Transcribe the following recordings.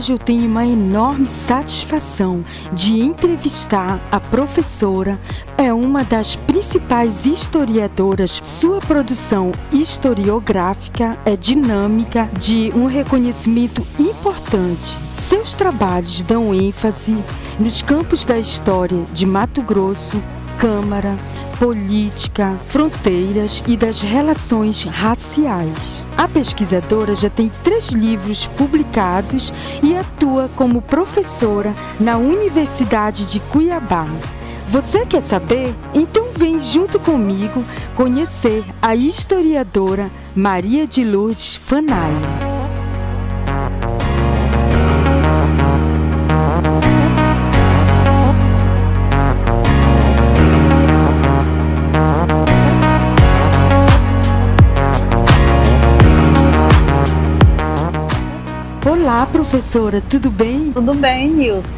hoje eu tenho uma enorme satisfação de entrevistar a professora. É uma das principais historiadoras. Sua produção historiográfica é dinâmica, de um reconhecimento importante. Seus trabalhos dão ênfase nos campos da história de Mato Grosso, Câmara, política, fronteiras e das relações raciais. A pesquisadora já tem 3 livros publicados e atua como professora na Universidade de Cuiabá. Você quer saber? Então vem junto comigo conhecer a historiadora Maria de Lourdes Fanaia. Olá, professora, tudo bem? Tudo bem, Nilce.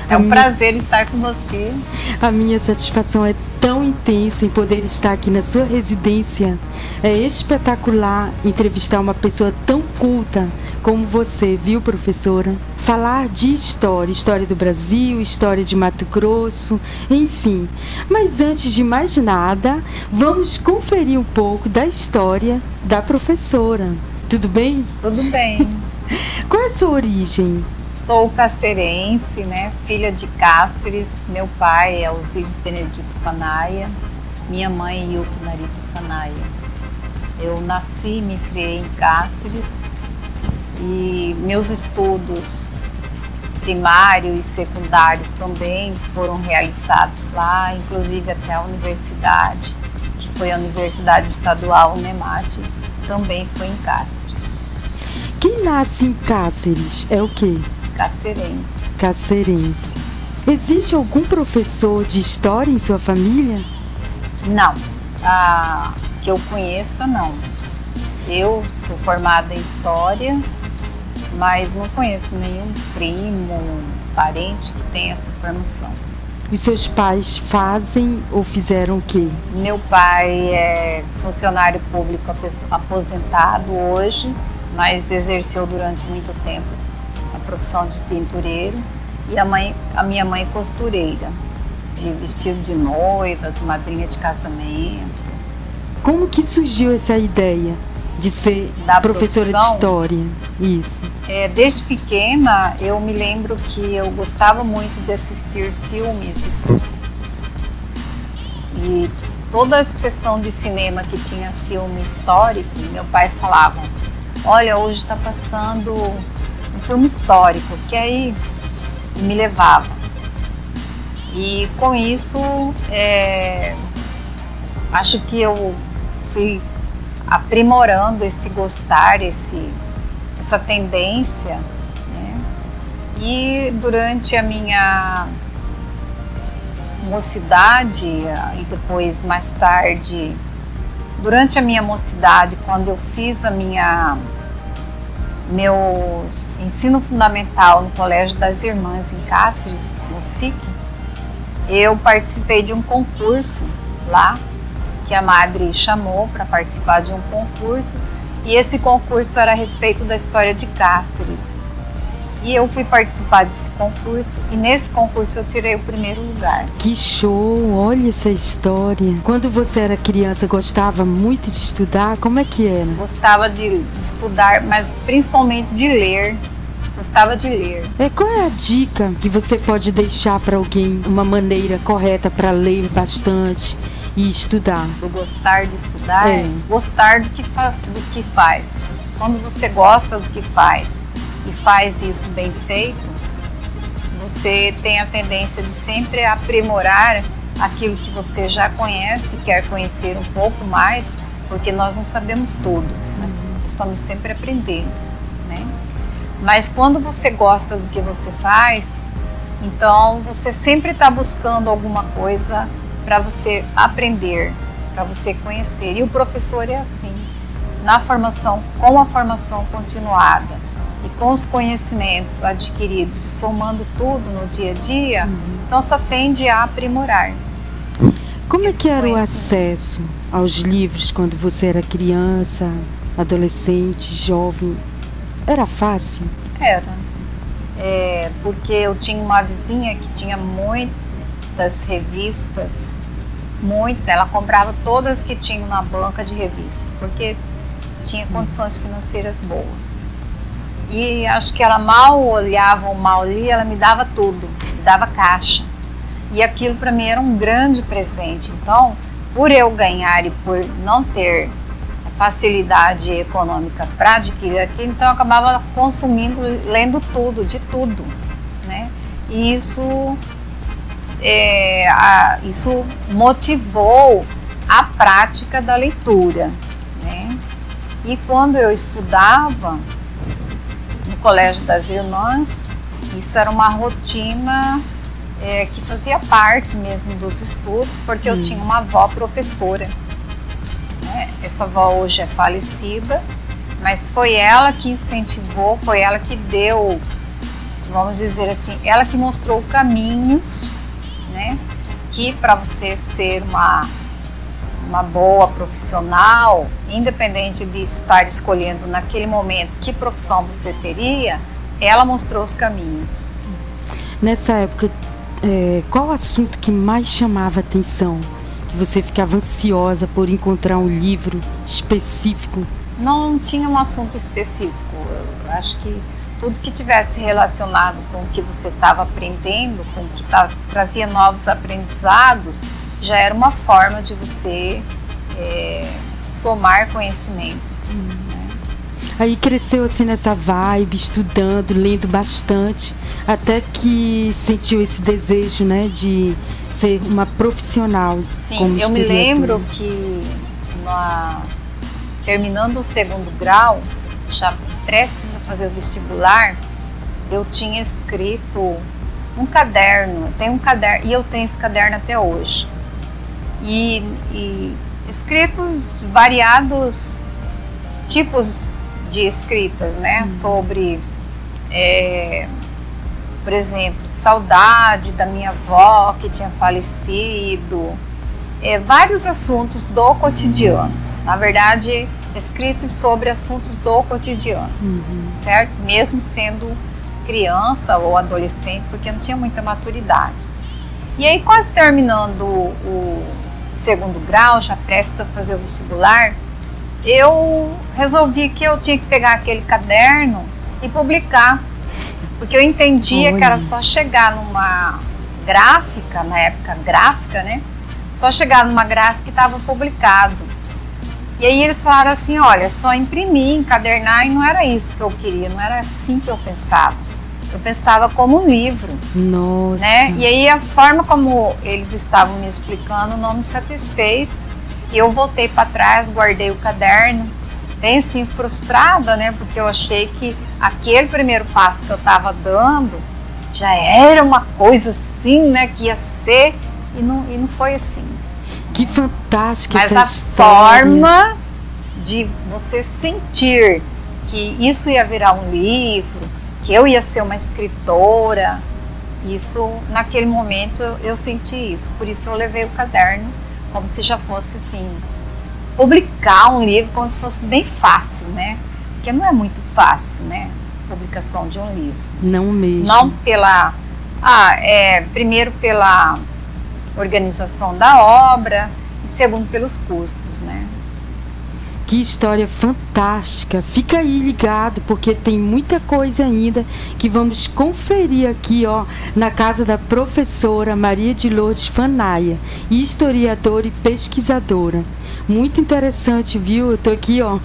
É um prazer estar com você. A minha satisfação é tão intensa em poder estar aqui na sua residência. É espetacular entrevistar uma pessoa tão culta como você, viu, professora? Falar de história, história do Brasil, história de Mato Grosso, enfim. Mas antes de mais nada, vamos conferir um pouco da história da professora. Tudo bem? Tudo bem. Qual é a sua origem? Sou cacerense, né? Filha de Cáceres. Meu pai é Osíris Benedito Fanaia. Minha mãe é Ilka Narita Fanaia. Eu nasci e me criei em Cáceres. E meus estudos primário e secundário também foram realizados lá, inclusive até a universidade, que foi a Universidade Estadual UNEMAT, também foi em Cáceres. Quem nasce em Cáceres é o quê? Cacerense. Cacerense. Existe algum professor de história em sua família? Não. Que eu conheça, não. Eu sou formada em História, mas não conheço nenhum primo, parente que tenha essa formação. Os seus pais fazem ou fizeram o quê? Meu pai é funcionário público aposentado hoje, mas exerceu durante muito tempo a profissão de tintureiro, e a minha mãe costureira, de vestido de noivas, madrinha de casamento. Como que surgiu essa ideia de ser professora de história? Isso. Desde pequena eu me lembro que eu gostava muito de assistir filmes históricos. E toda sessão de cinema que tinha filme histórico, meu pai falava: olha, hoje está passando um filme histórico, que aí me levava. E com isso, acho que eu fui aprimorando esse gostar, essa tendência, né? E durante a minha mocidade, e depois mais tarde, durante a minha mocidade, quando eu fiz meu ensino fundamental no Colégio das Irmãs em Cáceres, no SIC, eu participei de um concurso lá, que a madre chamou para participar de um concurso, e esse concurso era a respeito da história de Cáceres. E eu fui participar desse concurso, e nesse concurso eu tirei o primeiro lugar. Que show! Olha essa história. Quando você era criança, gostava muito de estudar? Como é que era? Gostava de estudar, mas principalmente de ler. Gostava de ler. Qual é a dica que você pode deixar para alguém, uma maneira correta para ler bastante e estudar? Do gostar de estudar, gostar do que faz. Quando você gosta do que faz e faz isso bem feito, você tem a tendência de sempre aprimorar aquilo que você já conhece, quer conhecer um pouco mais, porque nós não sabemos tudo, nós estamos sempre aprendendo, né? Mas quando você gosta do que você faz, então você sempre está buscando alguma coisa para você aprender, para você conhecer. E o professor é assim, na formação, com a formação continuada e com os conhecimentos adquiridos, somando tudo no dia a dia, então só tende a aprimorar. Como é que era o acesso aos livros quando você era criança, adolescente, jovem? Era fácil? Era. porque eu tinha uma vizinha que tinha muitas revistas, ela comprava todas que tinham na banca de revista, porque tinha condições financeiras boas. E acho que ela mal olhava ou mal lia, ela me dava tudo, me dava caixa. E aquilo para mim era um grande presente. Então, por eu ganhar e por não ter facilidade econômica para adquirir aquilo, então eu acabava consumindo, lendo tudo, de tudo, né? E isso motivou a prática da leitura, né? E quando eu estudava no Colégio das Irmãs, isso era uma rotina que fazia parte mesmo dos estudos, porque eu tinha uma avó professora. Essa avó hoje é falecida, mas foi ela que incentivou, foi ela que deu, vamos dizer assim, ela que mostrou caminhos, né, que para você ser uma boa profissional, independente de estar escolhendo naquele momento que profissão você teria, ela mostrou os caminhos. Nessa época, qual assunto que mais chamava a atenção? Que você ficava ansiosa por encontrar um livro específico? Não tinha um assunto específico. Eu acho que tudo que tivesse relacionado com o que você estava aprendendo, com o que trazia novos aprendizados, já era uma forma de você somar conhecimentos. Né? Aí cresceu assim nessa vibe, estudando, lendo bastante, até que sentiu esse desejo, né, de ser uma profissional. Sim, eu me lembro que terminando o segundo grau, já prestes a fazer o vestibular, eu tinha escrito um caderno, e eu tenho esse caderno até hoje. E escritos variados tipos de escritas, né, sobre, por exemplo, saudade da minha avó que tinha falecido, vários assuntos do cotidiano, na verdade, escritos sobre assuntos do cotidiano, certo? Mesmo sendo criança ou adolescente, porque não tinha muita maturidade. E aí, quase terminando o segundo grau, já prestes a fazer o vestibular, eu resolvi que eu tinha que pegar aquele caderno e publicar, porque eu entendia que era só chegar numa gráfica, na época gráfica, né? Só chegar numa gráfica e estava publicado. E aí eles falaram assim, olha, só imprimir, encadernar, e não era isso que eu queria, não era assim que eu pensava. Eu pensava como um livro. Nossa. Né? E aí a forma como eles estavam me explicando não me satisfez. E eu voltei para trás, guardei o caderno, bem assim, frustrada, né? Porque eu achei que aquele primeiro passo que eu estava dando já era uma coisa assim, né? Que ia ser, e não foi assim. Que fantástica essa história. Mas a forma de você sentir que isso ia virar um livro, que eu ia ser uma escritora, isso, naquele momento eu senti isso. Por isso eu levei o caderno como se já fosse assim, publicar um livro como se fosse bem fácil, né? Porque não é muito fácil, né? A publicação de um livro. Não mesmo. Não pela... primeiro pela organização da obra e segundo pelos custos, né? Que história fantástica. Fica aí ligado, porque tem muita coisa ainda que vamos conferir aqui, ó, na casa da professora Maria de Lourdes Fanaia, historiadora e pesquisadora. Muito interessante, viu? Eu tô aqui, ó,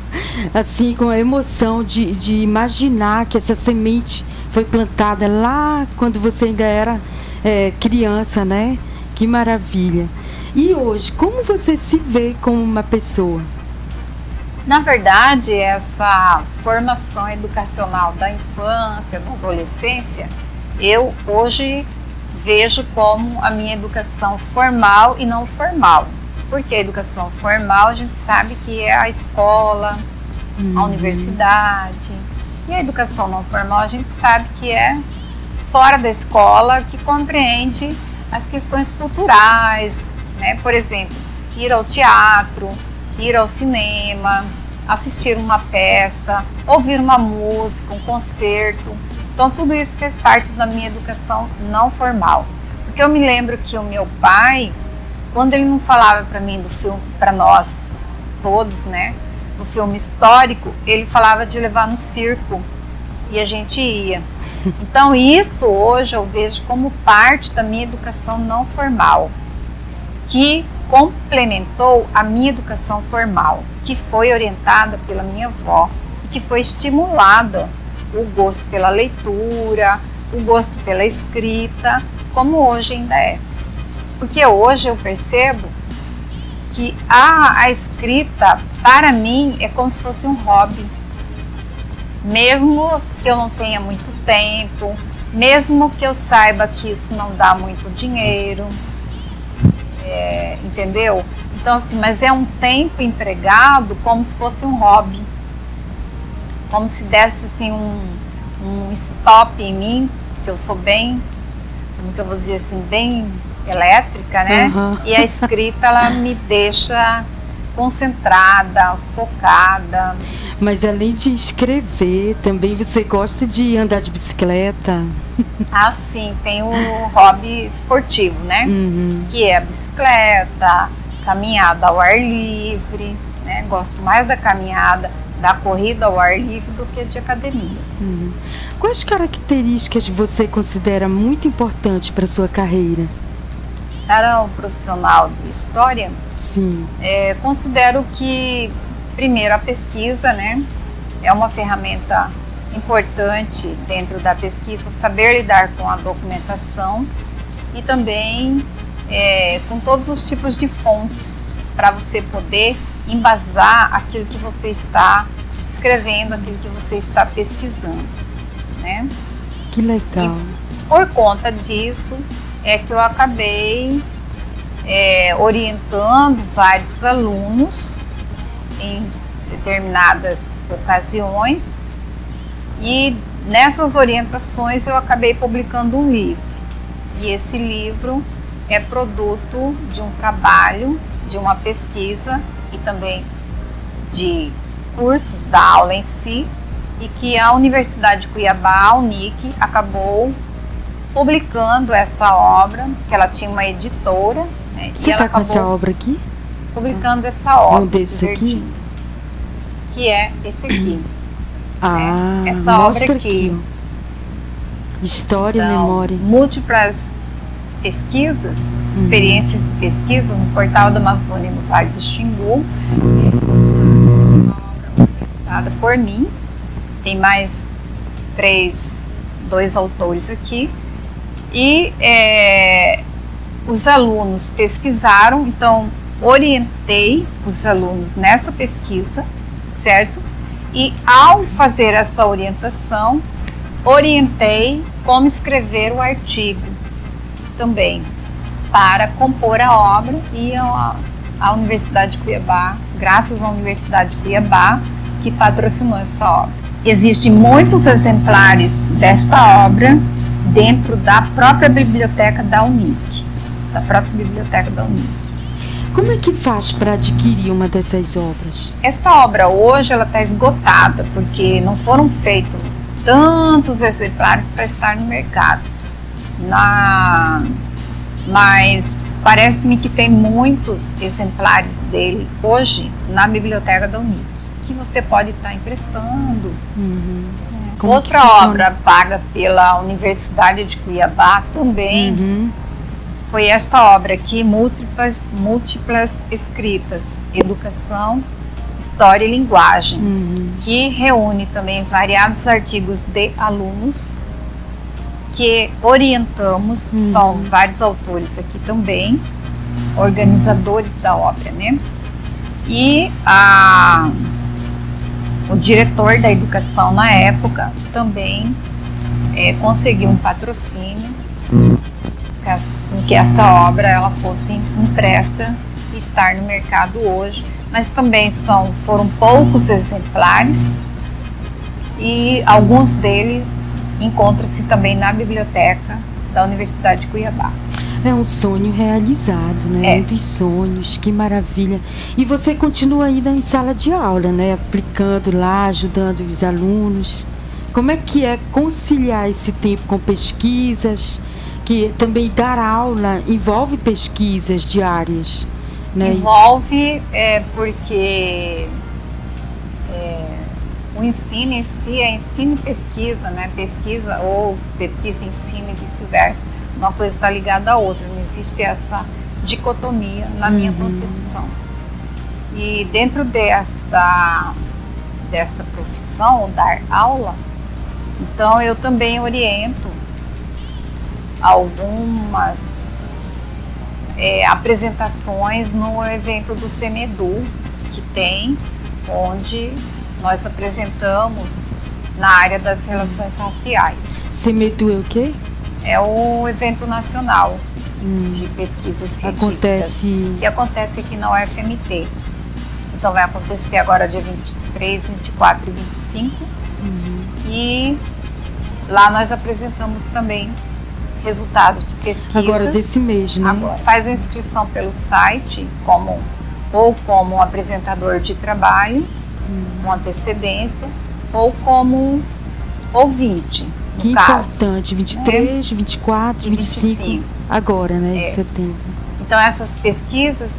assim, com a emoção de imaginar que essa semente foi plantada lá quando você ainda era criança, né? Que maravilha. E hoje, como você se vê como uma pessoa? Na verdade, essa formação educacional da infância, da adolescência, eu hoje vejo como a minha educação formal e não formal. Porque a educação formal a gente sabe que é a escola, a universidade. E a educação não formal a gente sabe que é fora da escola, que compreende as questões culturais, né? Por exemplo, ir ao teatro, ir ao cinema, assistir uma peça, ouvir uma música, um concerto. Então tudo isso fez parte da minha educação não formal. Porque eu me lembro que o meu pai, quando ele não falava para mim do filme, para nós todos, né, do filme histórico, ele falava de levar no circo e a gente ia. Então isso hoje eu vejo como parte da minha educação não formal, que complementou a minha educação formal, que foi orientada pela minha avó e que foi estimulada o gosto pela leitura, o gosto pela escrita, como hoje ainda é. Porque hoje eu percebo que a escrita, para mim, é como se fosse um hobby. Mesmo que eu não tenha muito tempo, mesmo que eu saiba que isso não dá muito dinheiro, entendeu? Então, assim, mas é um tempo empregado como se fosse um hobby. Como se desse, assim, um stop em mim, que eu sou bem, como que eu vou dizer assim, bem elétrica, né? Uhum. E a escrita, ela me deixa concentrada, focada. Mas além de escrever, também você gosta de andar de bicicleta? Ah, sim, tem o hobby esportivo, né? Uhum. Que é a bicicleta, caminhada ao ar livre, né? Gosto mais da caminhada, da corrida ao ar livre do que de academia. Uhum. Quais características você considera muito importantes para a sua carreira? Para um profissional de história, sim, considero que, primeiro, a pesquisa, né, é uma ferramenta importante dentro da pesquisa, saber lidar com a documentação e também com todos os tipos de fontes para você poder embasar aquilo que você está escrevendo, aquilo que você está pesquisando, né? Que legal. E por conta disso é que eu acabei orientando vários alunos em determinadas ocasiões, e nessas orientações eu acabei publicando um livro. E esse livro é produto de um trabalho, de uma pesquisa e também de cursos da aula em si, e que a Universidade de Cuiabá, a UNIC, acabou publicando essa obra, que ela tinha uma editora, né? Você está com essa obra aqui? Publicando essa obra. Um desse aqui? Que é esse aqui. Ah, essa obra aqui. História e então, memória. Múltiplas pesquisas, experiências de pesquisa no Portal da Amazônia no Vale do Xingu. Uma obra organizada por mim. Tem mais dois autores aqui. E os alunos pesquisaram, então orientei os alunos nessa pesquisa, certo? E ao fazer essa orientação, orientei como escrever o artigo também, para compor a obra, e a Universidade de Cuiabá, graças à Universidade de Cuiabá, que patrocinou essa obra. Existem muitos exemplares desta obra dentro da própria biblioteca da UNIC. Como é que faz para adquirir uma dessas obras? Esta obra hoje ela está esgotada, porque não foram feitos tantos exemplares para estar no mercado. Mas parece-me que tem muitos exemplares dele hoje na biblioteca da UNIC, que você pode estar emprestando. Outra obra paga pela Universidade de Cuiabá também foi esta obra aqui, Múltiplas Escritas, Educação, História e Linguagem, que reúne também variados artigos de alunos que orientamos, são vários autores aqui também, organizadores da obra, né? E o diretor da educação na época também conseguiu um patrocínio com que essa obra ela fosse impressa e estar no mercado hoje, mas também foram poucos exemplares, e alguns deles encontram-se também na biblioteca da Universidade de Cuiabá. É um sonho realizado, né? Muitos sonhos, que maravilha. E você continua ainda em sala de aula, né? Aplicando lá, ajudando os alunos. Como é que é conciliar esse tempo com pesquisas, que também dar aula envolve pesquisas diárias, né? Envolve, porque o ensino em si é ensino e pesquisa, né? Pesquisa ou pesquisa, ensino e vice-versa. Uma coisa está ligada à outra, não existe essa dicotomia na minha concepção. E dentro desta profissão, dar aula, então eu também oriento algumas apresentações no evento do CEMEDU, que tem, onde nós apresentamos na área das relações raciais. CEMEDU é o quê? É o evento nacional de pesquisas científicas que acontece aqui na UFMT. Então vai acontecer agora dia 23, 24 e 25. E lá nós apresentamos também resultado de pesquisas. Agora desse mês, né? Agora. Faz a inscrição pelo site ou como apresentador de trabalho, com antecedência, ou como ouvinte. Que importante, 23, 24, 25, agora, né, em setembro. Então essas pesquisas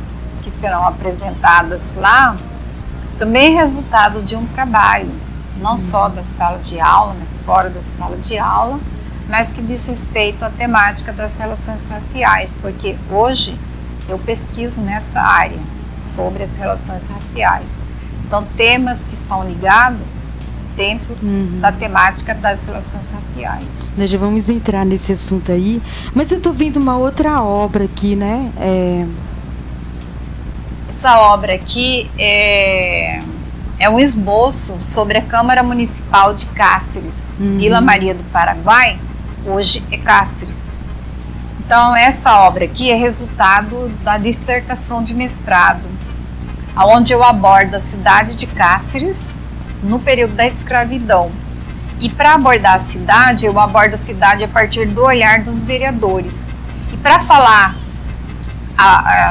que serão apresentadas lá, também é resultado de um trabalho, não só da sala de aula, mas fora da sala de aula, mas que diz respeito à temática das relações raciais, porque hoje eu pesquiso nessa área, sobre as relações raciais. Então temas que estão ligados dentro da temática das relações raciais. Nós já vamos entrar nesse assunto aí, mas eu estou vendo uma outra obra aqui, né? Essa obra aqui é um esboço sobre a Câmara Municipal de Cáceres, Vila Maria do Paraguai, hoje é Cáceres. Então essa obra aqui é resultado da dissertação de mestrado, onde eu abordo a cidade de Cáceres no período da escravidão. E para abordar a cidade, eu abordo a cidade a partir do olhar dos vereadores. E para falar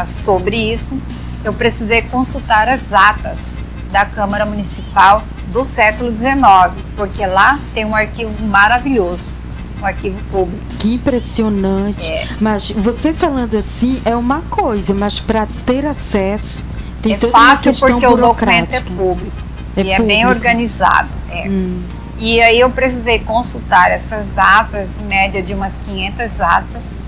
sobre isso, eu precisei consultar as atas da Câmara Municipal do século XIX, porque lá tem um arquivo maravilhoso, um arquivo público. Que impressionante! Mas você falando assim é uma coisa, mas para ter acesso tem toda uma questão porque o documento é público. É bem organizado. E aí eu precisei consultar essas atas, em média de umas 500 atas,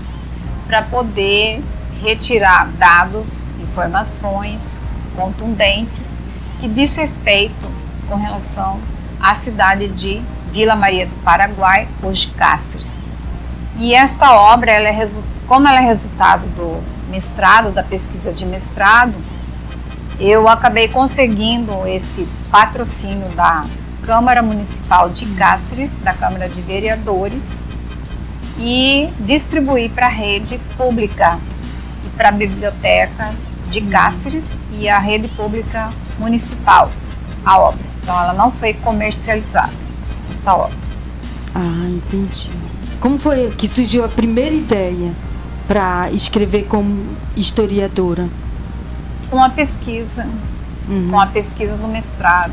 para poder retirar dados, informações contundentes que diz respeito com relação à cidade de Vila Maria do Paraguai, hoje Cáceres. E esta obra, como ela é resultado do mestrado, da pesquisa de mestrado, eu acabei conseguindo esse patrocínio da Câmara Municipal de Cáceres, da Câmara de Vereadores, e distribuí para a rede pública e para a biblioteca de Cáceres e a rede pública municipal, a obra. Então ela não foi comercializada, esta obra. Ah, entendi. Como foi que surgiu a primeira ideia para escrever como historiadora? Com a pesquisa, com a pesquisa do mestrado.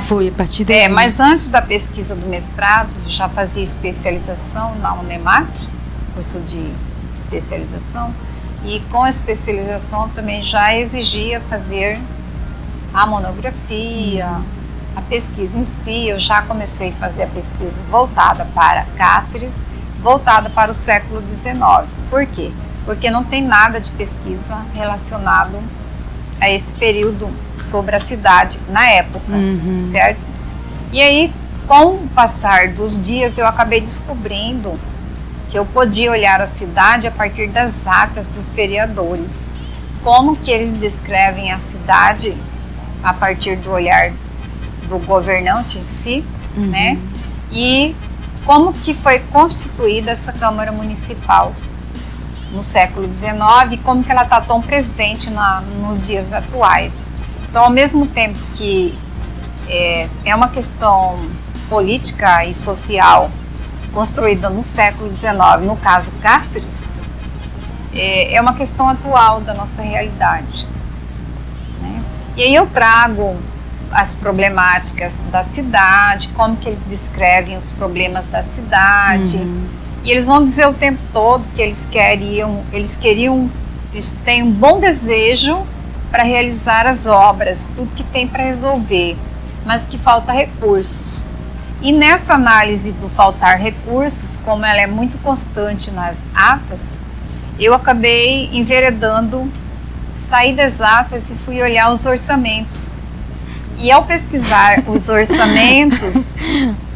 Foi a partir daí. Mas antes da pesquisa do mestrado, já fazia especialização na UNEMAT, curso de especialização, e com a especialização também já exigia fazer a monografia, a pesquisa em si. Eu já comecei a fazer a pesquisa voltada para Cáceres, voltada para o século XIX. Por quê? Porque não tem nada de pesquisa relacionado a esse período sobre a cidade na época, certo? E aí, com o passar dos dias, eu acabei descobrindo que eu podia olhar a cidade a partir das atas dos vereadores. Como que eles descrevem a cidade a partir do olhar do governante em si, né? E como que foi constituída essa Câmara Municipal no século XIX e como que ela está tão presente nos dias atuais. Então, ao mesmo tempo que é uma questão política e social construída no século XIX, no caso Cáceres, é uma questão atual da nossa realidade, né? E aí eu trago as problemáticas da cidade, como que eles descrevem os problemas da cidade. E eles vão dizer o tempo todo que eles têm um bom desejo para realizar as obras, tudo que tem para resolver, mas que falta recursos. E nessa análise do faltar recursos, como ela é muito constante nas atas, eu acabei enveredando, saí das atas e fui olhar os orçamentos. E ao pesquisar os orçamentos,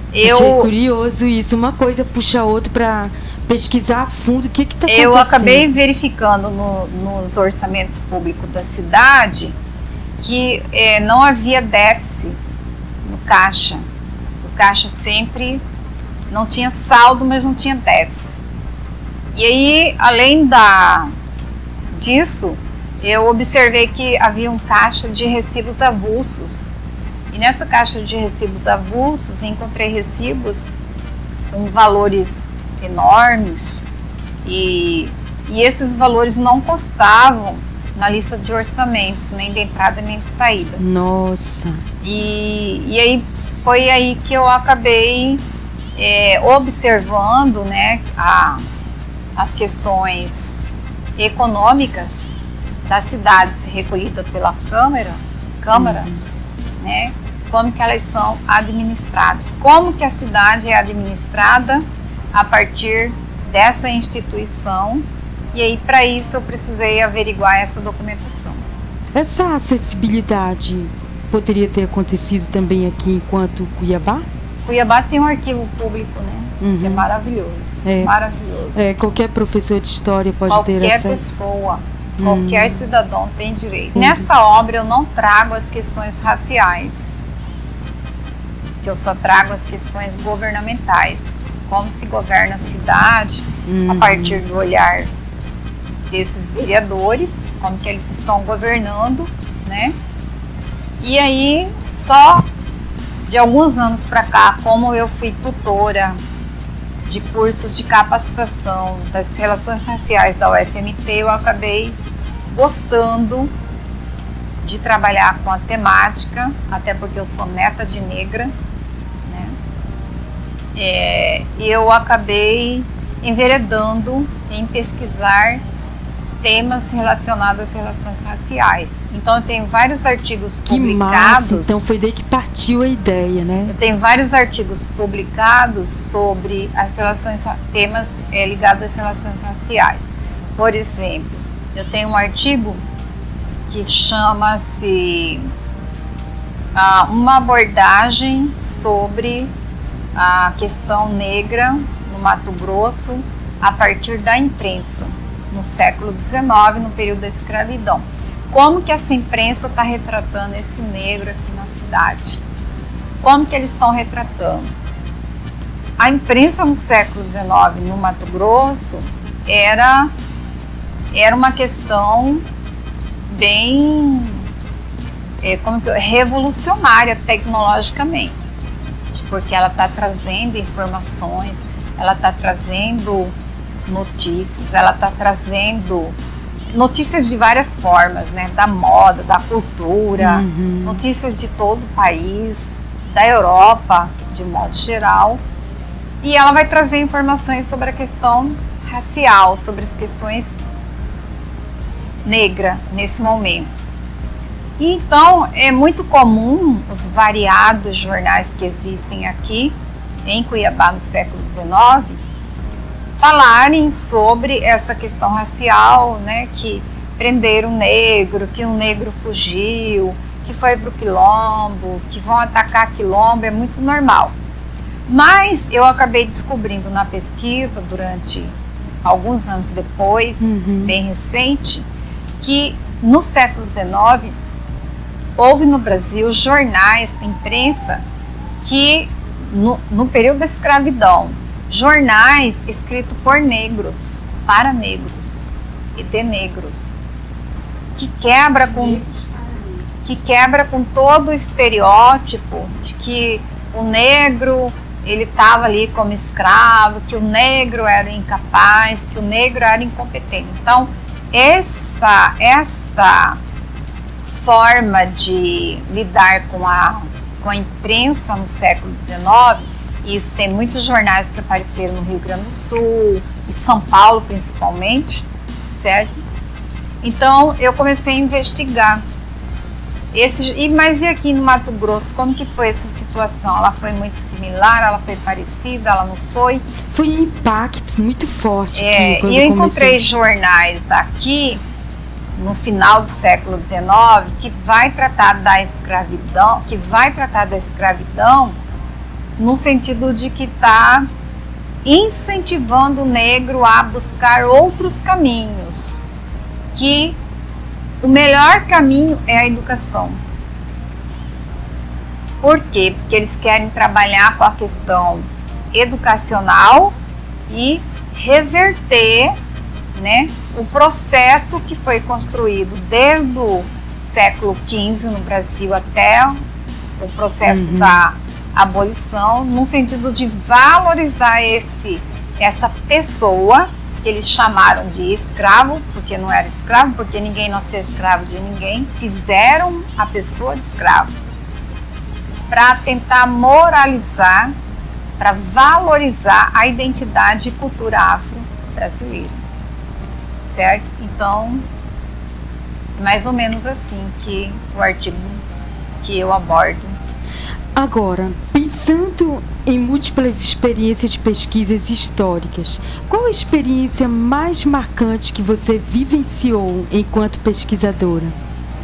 achei curioso isso, uma coisa puxa a outra para pesquisar a fundo o que está acontecendo. Eu acabei verificando nos orçamentos públicos da cidade que não havia déficit no caixa. O caixa sempre não tinha saldo, mas não tinha déficit. E aí, além disso, eu observei que havia um caixa de recibos avulsos. E nessa caixa de recibos avulsos, encontrei recibos com valores enormes e esses valores não constavam na lista de orçamentos, nem de entrada nem de saída. Nossa! E aí foi aí que eu acabei observando, né, as questões econômicas das cidades recolhidas pela Câmara, né, como que elas são administradas, como que a cidade é administrada a partir dessa instituição. E aí, para isso, eu precisei averiguar essa documentação. Essa acessibilidade poderia ter acontecido também aqui enquanto Cuiabá? Cuiabá tem um arquivo público, né? Que é maravilhoso. Maravilhoso. Qualquer professor de história pode ter acesso. Qualquer pessoa, qualquer cidadão tem direito. Nessa obra eu não trago as questões raciais, que eu só trago as questões governamentais. Como se governa a cidade a partir do olhar desses vereadores, como que eles estão governando, né? E aí, só de alguns anos para cá, como eu fui tutora de cursos de capacitação das relações raciais da UFMT, eu acabei gostando de trabalhar com a temática, até porque eu sou neta de negra, né? E eu acabei enveredando em pesquisar temas relacionados às relações raciais. Então eu tenho vários artigos publicados. Que massa! Então foi daí que partiu a ideia, né? Eu tenho vários artigos publicados sobre as relações, temas ligados às relações raciais. Por exemplo, eu tenho um artigo que chama-se uma abordagem sobre a questão negra no Mato Grosso a partir da imprensa, no século XIX, no período da escravidão. Como que essa imprensa está retratando esse negro aqui na cidade? Como que eles estão retratando? A imprensa no século XIX, no Mato Grosso, era uma questão bem revolucionária tecnologicamente, porque ela está trazendo informações, ela está trazendo notícias, ela está trazendo notícias de várias formas, né? Da moda, da cultura, notícias de todo o país, da Europa, de modo geral. E ela vai trazer informações sobre a questão racial, sobre as questões negras nesse momento. E então é muito comum os variados jornais que existem aqui em Cuiabá no século XIX falarem sobre essa questão racial, né, que prenderam um negro, que um negro fugiu, que foi para o quilombo, que vão atacar quilombo, é muito normal. Mas eu acabei descobrindo na pesquisa, durante alguns anos depois, bem recente, que no século XIX houve no Brasil jornais, imprensa, que no período da escravidão, jornais escritos por negros, para negros e de negros, que quebra com todo o estereótipo de que o negro ele estava ali como escravo, que o negro era incapaz, que o negro era incompetente. Então esta forma de lidar com a imprensa no século XIX, e isso tem muitos jornais que apareceram no Rio Grande do Sul, em São Paulo principalmente, certo? Então eu comecei a investigar. Mas e aqui no Mato Grosso, como que foi essa situação? Ela foi muito similar, ela foi parecida, ela não foi? Foi um impacto muito forte. E eu encontrei jornais aqui no final do século XIX que vai tratar da escravidão, no sentido de que está incentivando o negro a buscar outros caminhos, que o melhor caminho é a educação. Por quê? Porque eles querem trabalhar com a questão educacional e reverter, né, o processo que foi construído desde o século XV no Brasil até o processo da abolição, no sentido de valorizar essa pessoa que eles chamaram de escravo, porque não era escravo, porque ninguém nasceu escravo de ninguém, fizeram a pessoa de escravo para tentar moralizar, para valorizar a identidade e cultura afro-brasileira, certo? Então, mais ou menos assim que o artigo que eu abordo. Agora, pensando em múltiplas experiências de pesquisas históricas, qual a experiência mais marcante que você vivenciou enquanto pesquisadora?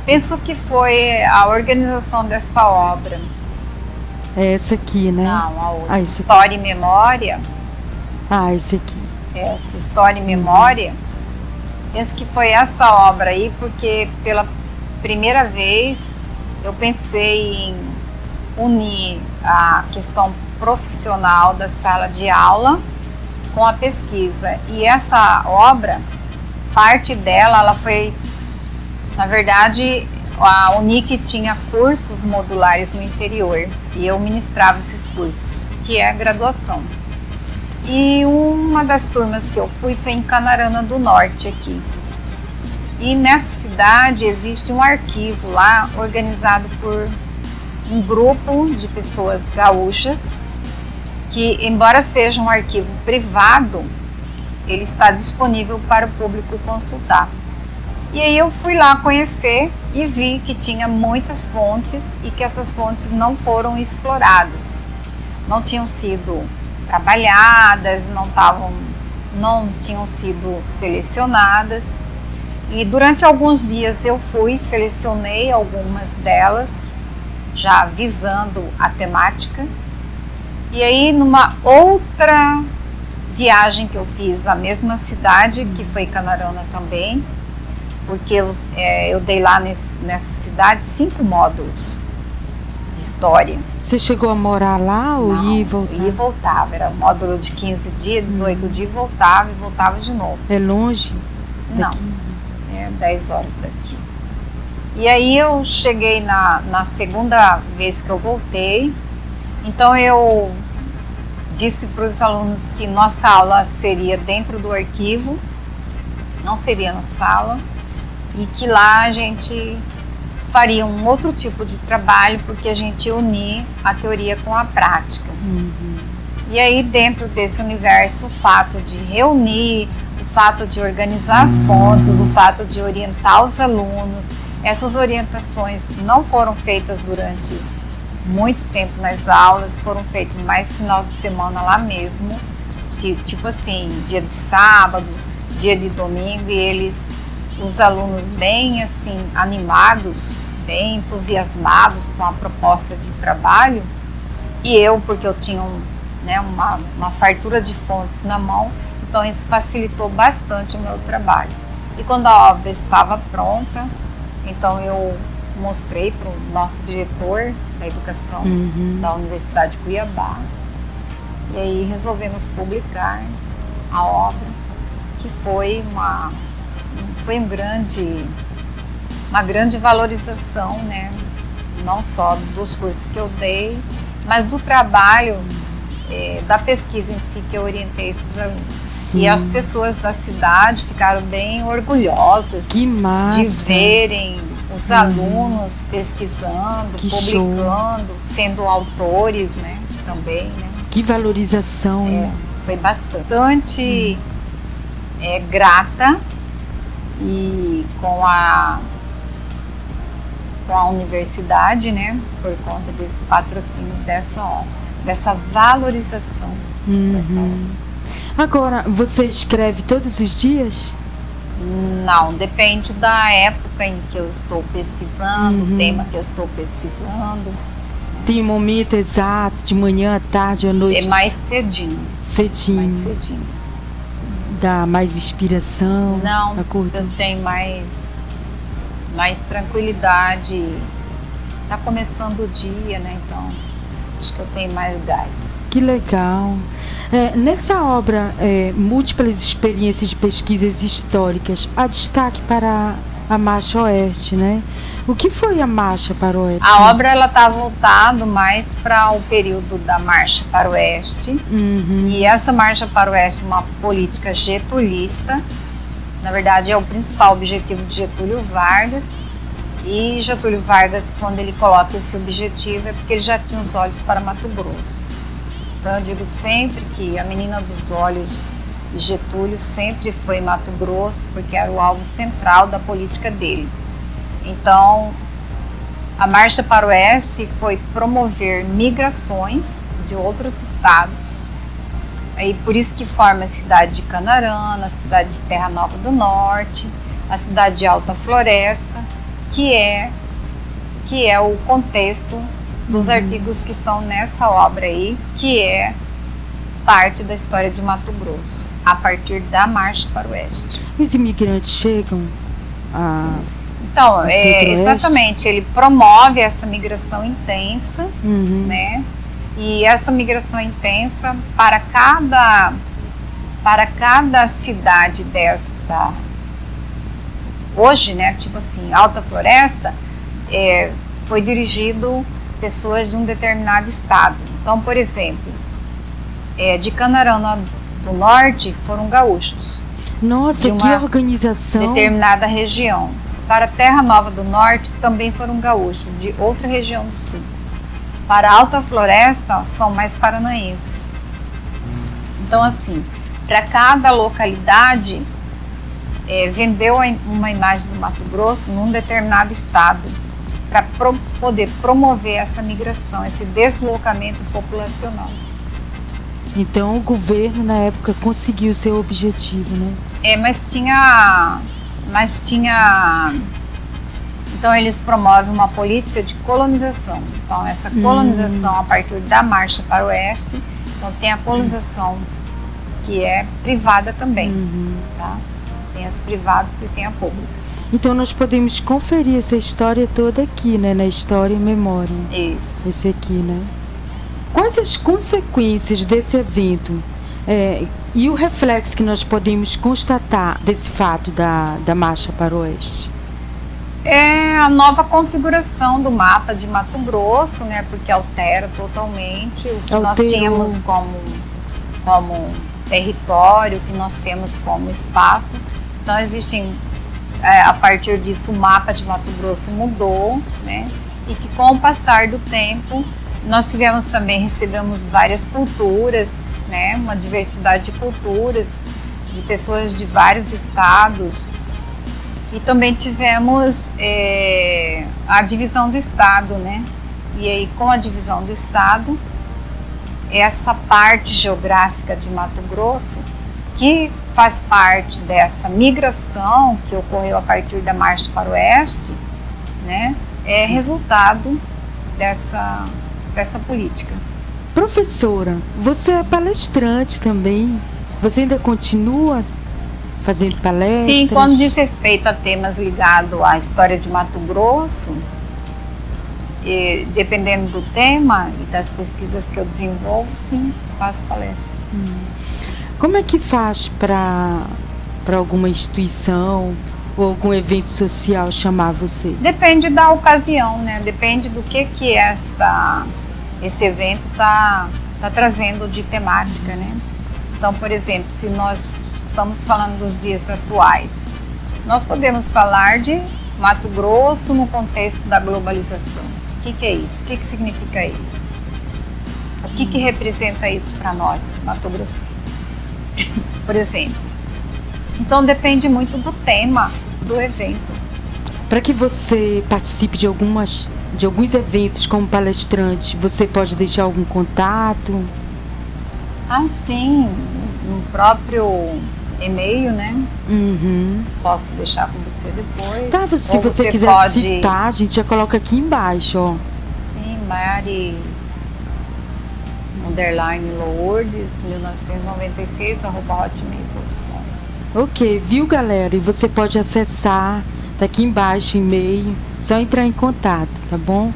Penso que foi a organização dessa obra. É essa aqui, né? Não, a outra. História e Memória. Ah, esse aqui. Essa História e Memória. Penso que foi essa obra aí, porque pela primeira vez eu pensei em unir a questão profissional da sala de aula com a pesquisa. E essa obra, parte dela, ela foi, na verdade, a Unic tinha cursos modulares no interior e eu ministrava esses cursos, que é a graduação. E uma das turmas que eu fui foi em Canarana do Norte aqui. E nessa cidade existe um arquivo lá organizado por um grupo de pessoas gaúchas que, embora seja um arquivo privado, ele está disponível para o público consultar. E aí eu fui lá conhecer e vi que tinha muitas fontes e que essas fontes não foram exploradas, não tinham sido trabalhadas, não tinham sido selecionadas. E durante alguns dias eu selecionei algumas delas, já visando a temática. E aí numa outra viagem que eu fiz à mesma cidade, que foi Canarana também, porque eu dei lá nessa cidade 5 módulos de história. Você chegou a morar lá ou Não, ia e voltava? Ia e voltava, era um módulo de 15 dias, 18 dias, voltava e voltava de novo. É longe daqui? Não, é 10 horas daqui. E aí eu cheguei na segunda vez que eu voltei, então eu disse para os alunos que nossa aula seria dentro do arquivo, não seria na sala, e que lá a gente faria um outro tipo de trabalho, porque a gente ia unir a teoria com a prática. E aí dentro desse universo, o fato de reunir, o fato de organizar as fontes, o fato de orientar os alunos, essas orientações não foram feitas durante muito tempo nas aulas, foram feitas mais final de semana lá mesmo, tipo assim, dia de sábado, dia de domingo, e os alunos bem assim animados, bem entusiasmados com a proposta de trabalho, e eu, porque eu tinha uma fartura de fontes na mão, então isso facilitou bastante o meu trabalho. E quando a obra estava pronta, então eu mostrei para o nosso diretor da educação da Universidade de Cuiabá, e aí resolvemos publicar a obra, que foi uma grande valorização, né? Não só dos cursos que eu dei, mas do trabalho, da pesquisa em si que eu orientei esses alunos. Sim. E as pessoas da cidade ficaram bem orgulhosas que massa de verem os alunos pesquisando, Que publicando, show. sendo autores, né, também, né. Que valorização, né? Foi bastante grata, e com a universidade, né, por conta desse patrocínio dessa obra, dessa valorização dessa obra. Agora, você escreve todos os dias? Não, depende da época em que eu estou pesquisando, o tema que eu estou pesquisando. Tem um momento exato, de manhã, à tarde, à noite? É mais cedinho. Cedinho. Mais cedinho. Dá mais inspiração? Não, eu tenho mais tranquilidade. Tá começando o dia, né? Então, acho que eu tenho mais gás. Que legal. Nessa obra, múltiplas experiências de pesquisas históricas, há destaque para a Marcha Oeste, né? O que foi a Marcha para o Oeste? A obra ela está voltada mais para o período da Marcha para o Oeste. E essa Marcha para o Oeste é uma política getulista. Na verdade, é o principal objetivo de Getúlio Vargas. E Getúlio Vargas, quando ele coloca esse objetivo, é porque ele já tinha os olhos para Mato Grosso. Então eu digo sempre que a menina dos olhos de Getúlio sempre foi Mato Grosso, porque era o alvo central da política dele. Então, a Marcha para o Oeste foi promover migrações de outros estados. Aí, por isso que forma a cidade de Canarana, a cidade de Terra Nova do Norte, a cidade de Alta Floresta, que é o contexto dos artigos que estão nessa obra aí, que é parte da história de Mato Grosso, a partir da Marcha para o Oeste. Os imigrantes chegam Então, exatamente, ele promove essa migração intensa, né? E essa migração intensa para cada cidade desta, hoje, né, tipo assim, Alta Floresta, foi dirigido pessoas de um determinado estado. Então, por exemplo, de Canarana do Norte foram gaúchos. Nossa, que organização! Determinada região. Para Terra Nova do Norte também foram gaúchos, de outra região do sul. Para Alta Floresta são mais paranaenses. Então, assim, para cada localidade, vendeu uma imagem do Mato Grosso num determinado estado, para poder promover essa migração, esse deslocamento populacional. Então o governo na época conseguiu seu objetivo, né? Mas tinha... Então eles promovem uma política de colonização. Então essa colonização a partir da Marcha para o Oeste, então tem a colonização que é privada também, tá? Tem as privadas e tem a pública. Então nós podemos conferir essa história toda aqui, né? Na História e Memória. Isso. Esse aqui, né? Quais as consequências desse evento e o reflexo que nós podemos constatar desse fato da Marcha para o Oeste? É a nova configuração do mapa de Mato Grosso, né? Porque altera totalmente o que nós tínhamos como território, o que nós temos como espaço. Então existem... a partir disso o mapa de Mato Grosso mudou, né? E que com o passar do tempo nós recebemos várias culturas, né? Uma diversidade de culturas, de pessoas de vários estados, e também tivemos a divisão do estado, né? E aí com a divisão do estado, essa parte geográfica de Mato Grosso, que faz parte dessa migração que ocorreu a partir da Marcha para o Oeste, né, é resultado dessa política. Professora, você é palestrante também, você ainda continua fazendo palestras? Sim, quando diz respeito a temas ligados à história de Mato Grosso, dependendo do tema e das pesquisas que eu desenvolvo, sim, faço palestra. Como é que faz para alguma instituição ou algum evento social chamar você? Depende da ocasião, né? Depende do que esse evento tá trazendo de temática, né? Então, por exemplo, se nós estamos falando dos dias atuais, nós podemos falar de Mato Grosso no contexto da globalização. O que é isso? O que significa isso? O que representa isso para nós, Mato Grosso? Por exemplo. Então depende muito do tema do evento. Para que você participe de alguns eventos como palestrante, você pode deixar algum contato? Ah, sim, no próprio e-mail, né? Uhum. Posso deixar com você depois. Tá, se você quiser pode... citar, a gente já coloca aqui embaixo, ó. Sim, Mari Lourdes 1996 @hotmail.com. Ok, viu, galera? E você pode acessar, tá aqui embaixo o e-mail, só entrar em contato, tá bom?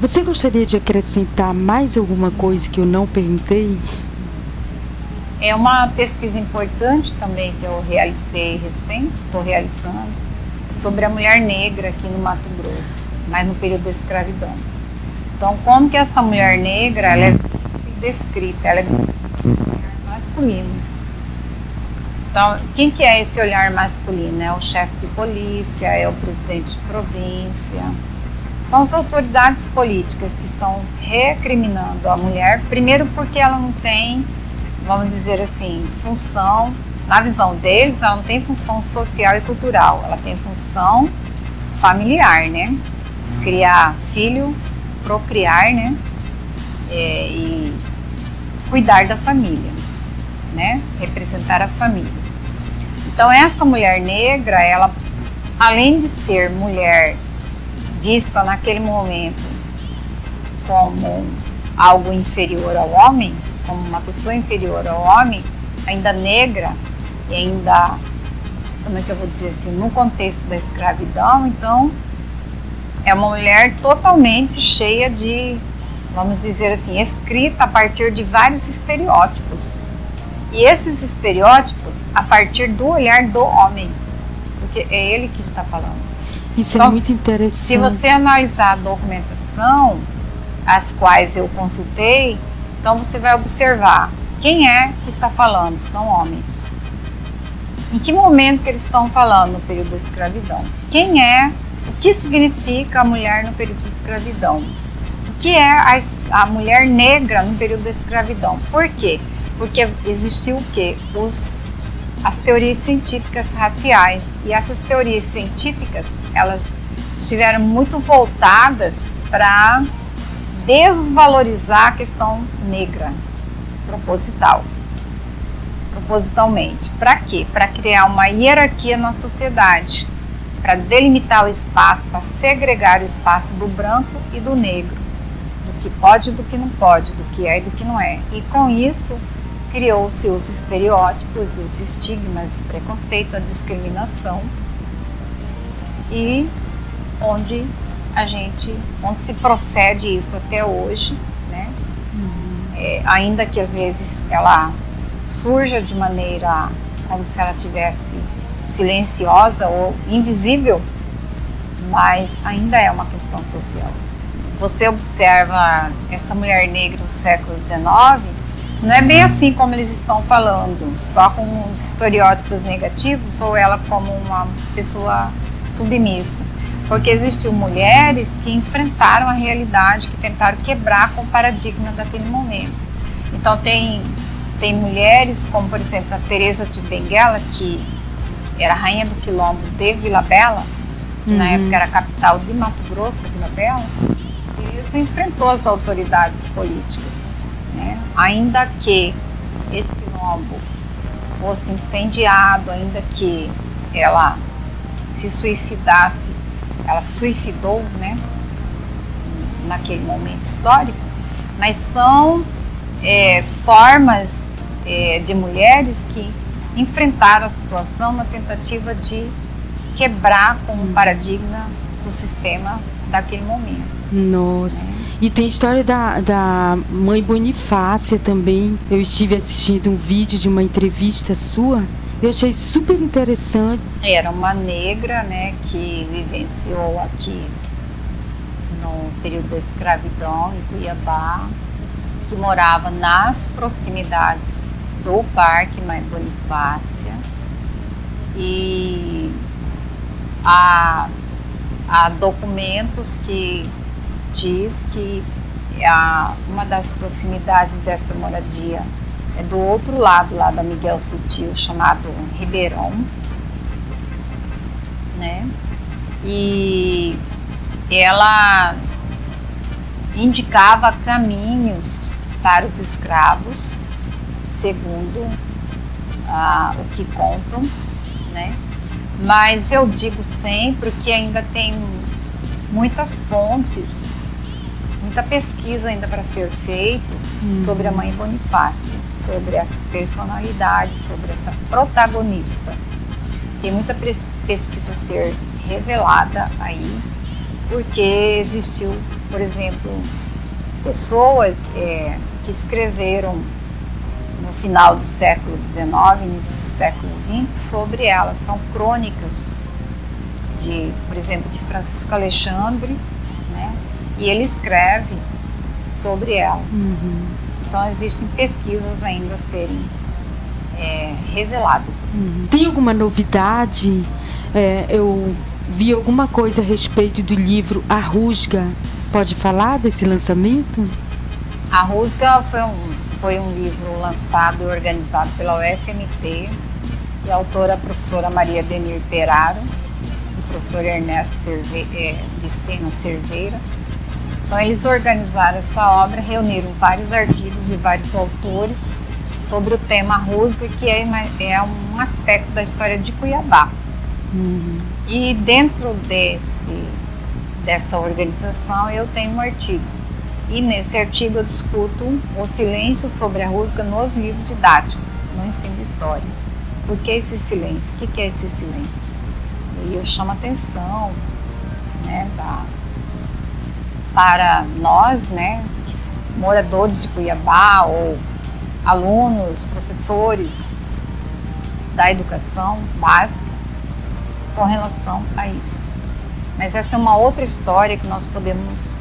Você gostaria de acrescentar mais alguma coisa que eu não perguntei? É uma pesquisa importante também que eu realizei recente, estou realizando, sobre a mulher negra aqui no Mato Grosso, mas no período da escravidão. Então, como que essa mulher negra, ela é descrita? Ela é descrita como um olhar masculino. Então, quem que é esse olhar masculino? É o chefe de polícia, é o presidente de província, são as autoridades políticas que estão recriminando a mulher, primeiro porque ela não tem, vamos dizer assim, função, na visão deles, ela não tem função social e cultural, ela tem função familiar, né? Criar filho, procriar, né? E cuidar da família, né? Representar a família. Então essa mulher negra, ela, além de ser mulher vista naquele momento como algo inferior ao homem, como uma pessoa inferior ao homem, ainda negra e ainda, como é que eu vou dizer assim, no contexto da escravidão, então é uma mulher totalmente cheia de, vamos dizer assim, escrita a partir de vários estereótipos. E esses estereótipos a partir do olhar do homem, porque é ele que está falando. Isso então, é muito interessante. Se você analisar a documentação, as quais eu consultei, então você vai observar quem é que está falando, são homens. Em que momento que eles estão falando no período da escravidão? Quem é, o que significa a mulher no período da escravidão? O que é a mulher negra no período da escravidão? Por quê? Porque existiu o quê? As teorias científicas raciais, e essas teorias científicas, elas estiveram muito voltadas para desvalorizar a questão negra, propositalmente. Para quê? Para criar uma hierarquia na sociedade, para delimitar o espaço, para segregar o espaço do branco e do negro, do que pode e do que não pode, do que é e do que não é. E com isso, criou-se os estereótipos, os estigmas, o preconceito, a discriminação, e onde se procede isso até hoje, né? Ainda que às vezes ela surja de maneira como se ela tivesse silenciosa ou invisível, mas ainda é uma questão social. Você observa essa mulher negra do século XIX, não é bem assim como eles estão falando, só com os estereótipos negativos ou ela como uma pessoa submissa. Porque existiam mulheres que enfrentaram a realidade, que tentaram quebrar com o paradigma daquele momento. Então tem mulheres como, por exemplo, a Teresa de Benguela, que era rainha do quilombo de Vila Bela, que na época era a capital de Mato Grosso, Vila Bela, e isso enfrentou as autoridades políticas. Né? Ainda que esse quilombo fosse incendiado, ainda que ela se suicidasse, ela suicidou, né, naquele momento histórico, mas são formas de mulheres que enfrentaram a situação na tentativa de quebrar com o paradigma do sistema daquele momento. Nossa, e tem a história da mãe Bonifácia também. Eu estive assistindo um vídeo de uma entrevista sua, eu achei super interessante. Era uma negra, né, que vivenciou aqui no período da escravidão em Cuiabá, que morava nas proximidades do Parque Mãe Bonifácia, e há documentos que diz que uma das proximidades dessa moradia é do outro lado, lá da Miguel Sutil, chamado Ribeirão, né? E ela indicava caminhos para os escravos, segundo o que contam, né? Mas eu digo sempre que ainda tem muitas fontes, muita pesquisa ainda para ser feito sobre a Mãe Bonifácia, sobre essa personalidade, sobre essa protagonista. Tem muita pesquisa a ser revelada aí, porque existiu, por exemplo, pessoas que escreveram no final do século XIX, início do século XX, sobre ela. São crônicas, por exemplo, de Francisco Alexandre, né? E ele escreve sobre ela. Então existem pesquisas ainda a serem reveladas. Tem alguma novidade? Eu vi alguma coisa a respeito do livro A Rusga. Pode falar desse lançamento? A Rusga foi um livro lançado e organizado pela UFMT, e a autora a professora Maria Denir Peraro e o professor Ernesto Vicena Cerveira. Então eles organizaram essa obra, reuniram vários artigos de vários autores sobre o tema Rusga, que é um aspecto da história de Cuiabá. E dentro dessa organização eu tenho um artigo. E nesse artigo eu discuto o silêncio sobre a Rusga nos livros didáticos, no ensino de história. Por que esse silêncio? O que é esse silêncio? E eu chamo a atenção, né, para nós, né, moradores de Cuiabá, ou alunos, professores da educação básica, com relação a isso. Mas essa é uma outra história que nós podemos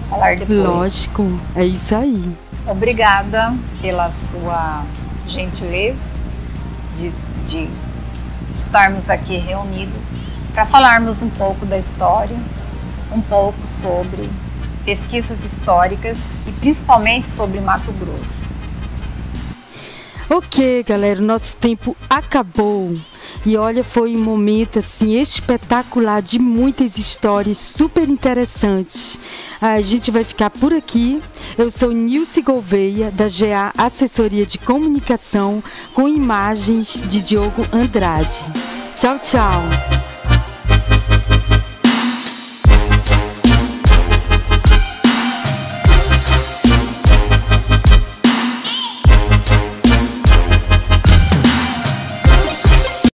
falar depois. Lógico, é isso aí. Obrigada pela sua gentileza de estarmos aqui reunidos para falarmos um pouco da história, um pouco sobre pesquisas históricas e principalmente sobre Mato Grosso. Ok, galera, nosso tempo acabou. E olha, foi um momento assim espetacular, de muitas histórias super interessantes. A gente vai ficar por aqui. Eu sou Nilce Gouveia, da GA Assessoria de Comunicação, com imagens de Diogo Andrade. Tchau, tchau!